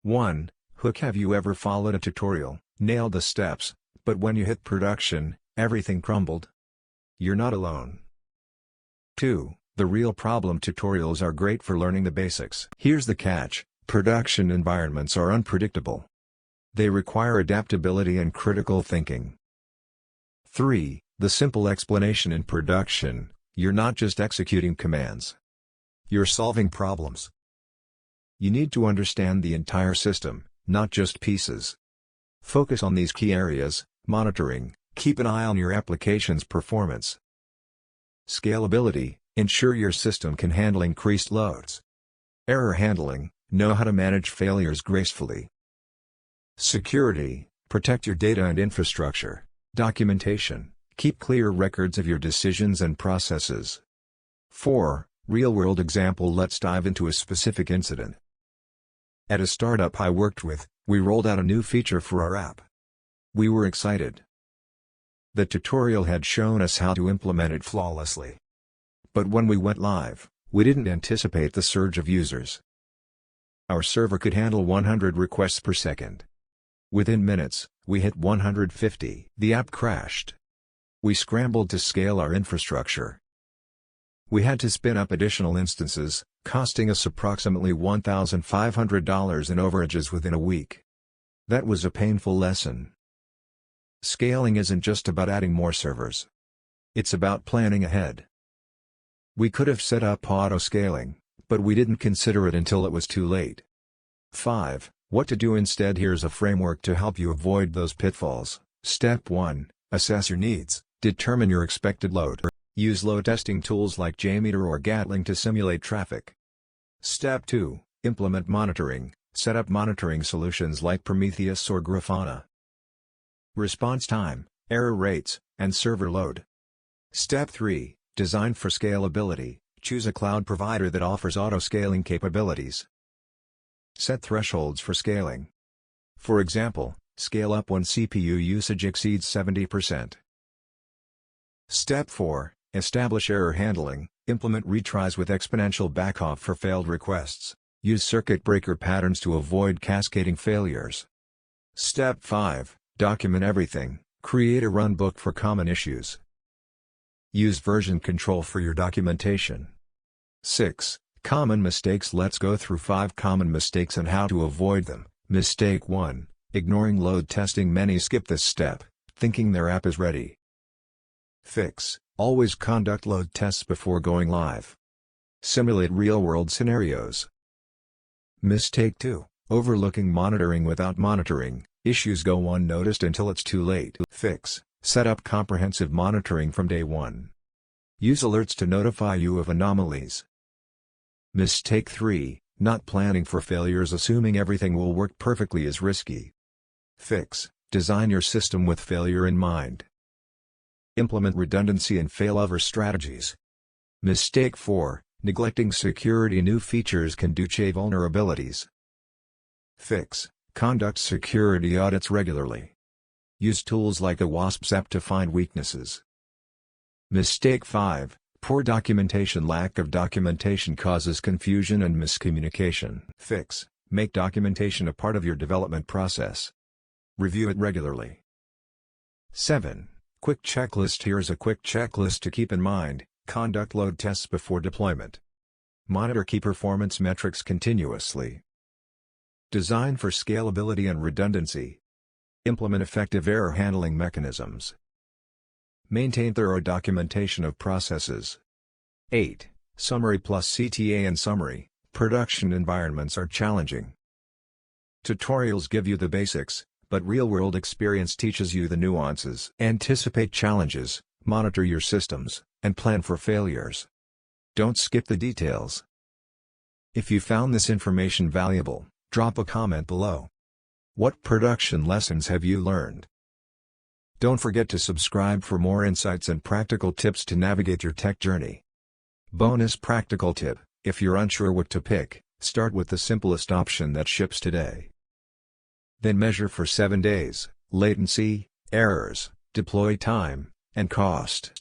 1. Hook. Have you ever followed a tutorial, nailed the steps, but when you hit production, everything crumbled? You're not alone. 2. The real problem. Tutorials are great for learning the basics. Here's the catch: production environments are unpredictable. They require adaptability and critical thinking. 3. The simple explanation. In production, you're not just executing commands. You're solving problems. You need to understand the entire system, not just pieces. Focus on these key areas: monitoring, keep an eye on your application's performance. Scalability, ensure your system can handle increased loads. Error handling, know how to manage failures gracefully. Security, protect your data and infrastructure. Documentation, keep clear records of your decisions and processes. 4. Real-world example. Let's dive into a specific incident. At a startup I worked with, we rolled out a new feature for our app. We were excited. The tutorial had shown us how to implement it flawlessly. But when we went live, we didn't anticipate the surge of users. Our server could handle 100 requests per second. Within minutes, we hit 150. The app crashed. We scrambled to scale our infrastructure. We had to spin up additional instances, costing us approximately $1,500 in overages within a week. That was a painful lesson. Scaling isn't just about adding more servers. It's about planning ahead. We could have set up auto-scaling, but we didn't consider it until it was too late. 5. What to do instead. Here's a framework to help you avoid those pitfalls. Step 1. Assess your needs, determine your expected load. Use load testing tools like JMeter or Gatling to simulate traffic. Step 2. Implement monitoring, set up monitoring solutions like Prometheus or Grafana. Response time, error rates, and server load. Step 3. Design for scalability, choose a cloud provider that offers auto-scaling capabilities. Set thresholds for scaling. For example, scale up when CPU usage exceeds 70%. Step 4. Establish error handling, implement retries with exponential backoff for failed requests. Use circuit breaker patterns to avoid cascading failures. Step 5. Document everything, create a runbook for common issues. Use version control for your documentation. 6. Common mistakes. Let's go through 5 common mistakes and how to avoid them. Mistake 1. Ignoring load testing. Many skip this step, thinking their app is ready. Fix. Always conduct load tests before going live. Simulate real-world scenarios. Mistake 2. Overlooking monitoring. Without monitoring, issues go unnoticed until it's too late. Fix. Set up comprehensive monitoring from day 1. Use alerts to notify you of anomalies. Mistake 3. Not planning for failures. Assuming everything will work perfectly is risky. Fix. Design your system with failure in mind. Implement redundancy and failover strategies. Mistake 4. Neglecting security. New features can due vulnerabilities. Fix. Conduct security audits regularly. Use tools like a WASP app to find weaknesses. Mistake 5. Poor documentation. Lack of documentation causes confusion and miscommunication. Fix. Make documentation a part of your development process. Review it regularly. 7. Quick checklist. Here's a quick checklist to keep in mind. Conduct load tests before deployment. Monitor key performance metrics continuously. Design for scalability and redundancy. Implement effective error handling mechanisms. Maintain thorough documentation of processes. 8. Summary plus CTA and summary. Production environments are challenging. Tutorials give you the basics, but real-world experience teaches you the nuances. Anticipate challenges, monitor your systems, and plan for failures. Don't skip the details. If you found this information valuable, drop a comment below. What production lessons have you learned? Don't forget to subscribe for more insights and practical tips to navigate your tech journey. Bonus practical tip: if you're unsure what to pick, start with the simplest option that ships today. Then measure for 7 days, latency, errors, deploy time, and cost.